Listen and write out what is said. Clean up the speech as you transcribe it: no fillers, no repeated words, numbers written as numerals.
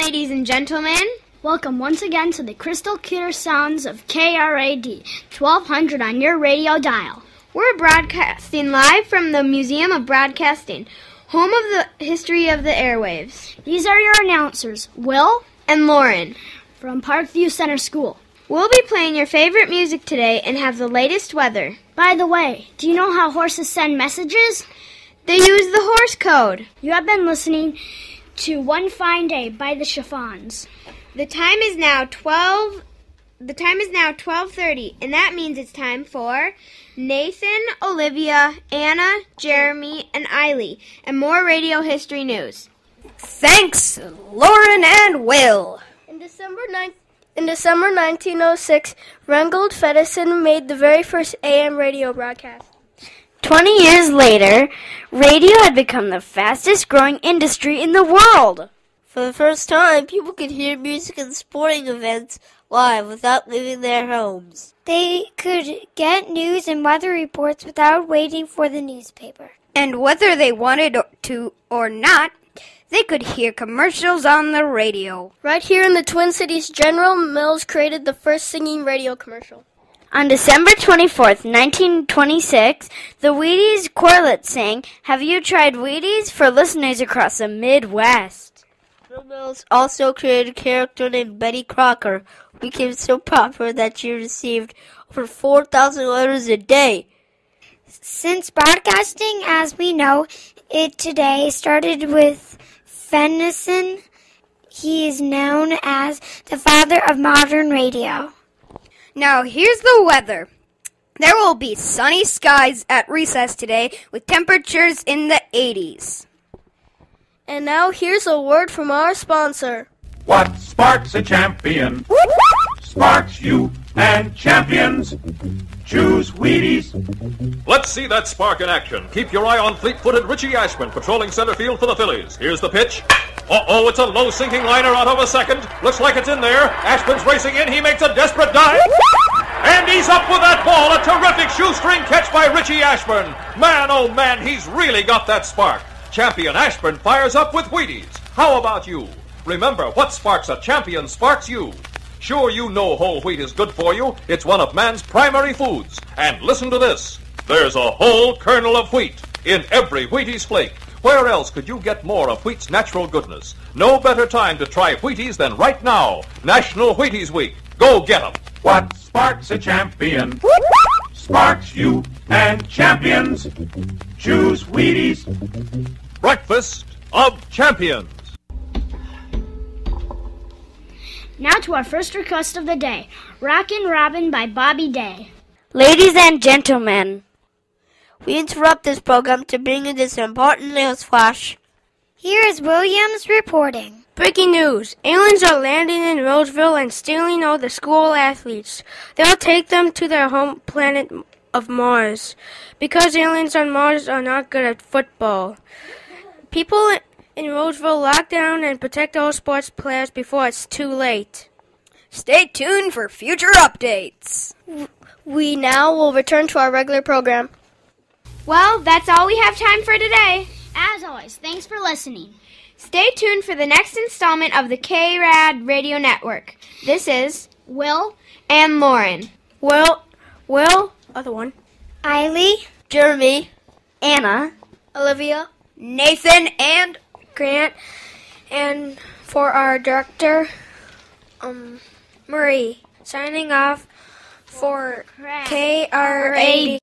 ladies and gentlemen. Welcome once again to the crystal clear sounds of KRAD 1200 on your radio dial. We're broadcasting live from the Museum of Broadcasting, home of the history of the airwaves. These are your announcers, Will and Lauren from Parkview Center School. We'll be playing your favorite music today and have the latest weather. By the way, do you know how horses send messages? They use the horse code. You have been listening to One Fine Day by the Chiffons. The time is now 12:30, and that means it's time for Nathan, Olivia, Anna, Jeremy, and Eiley, and more radio history news. Thanks, Lauren and Will. In December 1906, Reingold Feddersen made the very first AM radio broadcast. 20 years later, radio had become the fastest growing industry in the world. For the first time, people could hear music and sporting events live without leaving their homes. They could get news and weather reports without waiting for the newspaper. And whether they wanted to or not, they could hear commercials on the radio. Right here in the Twin Cities, General Mills created the first singing radio commercial. On December 24th, 1926, the Wheaties Quartet sang, "Have You Tried Wheaties?" for listeners across the Midwest. General Mills also created a character named Betty Crocker, who became so popular that she received over 4,000 letters a day. Since broadcasting as we know it today started with Feddersen, he is known as the father of modern radio. Now here's the weather. There will be sunny skies at recess today with temperatures in the 80s. And now here's a word from our sponsor. What sparks a champion? Sparks you and champions. Choose Wheaties. Let's see that spark in action. Keep your eye on fleet-footed Richie Ashman patrolling center field for the Phillies. Here's the pitch. Uh-oh, it's a low-sinking liner out of a second. Looks like it's in there. Ashman's racing in. He makes a desperate dive. And he's up with that ball. A terrific shoestring catch by Richie Ashburn. Man, oh man, he's really got that spark. Champion Ashburn fires up with Wheaties. How about you? Remember, what sparks a champion sparks you. Sure, you know whole wheat is good for you. It's one of man's primary foods. And listen to this. There's a whole kernel of wheat in every Wheaties flake. Where else could you get more of wheat's natural goodness? No better time to try Wheaties than right now. National Wheaties Week. Go get 'em. What sparks a champion? Sparks you and champions. Choose Wheaties. Breakfast of Champions. Now to our first request of the day, Rockin' Robin by Bobby Day. Ladies and gentlemen, We interrupt this program to bring you this important news flash. Here is Williams reporting. Breaking news. Aliens are landing in Roseville and stealing all the school athletes. They'll take them to their home planet of Mars. Because aliens on Mars are not good at football. People in Roseville lock down and protect all sports players before it's too late. Stay tuned for future updates. We now will return to our regular program. Well, that's all we have time for today. As always, thanks for listening. Stay tuned for the next installment of the KRAD Radio Network. This is Will and Lauren. Will, other one. Eiley, Jeremy, Anna, Olivia, Nathan, and Grant, and for our director, Marie, signing off for KRAD.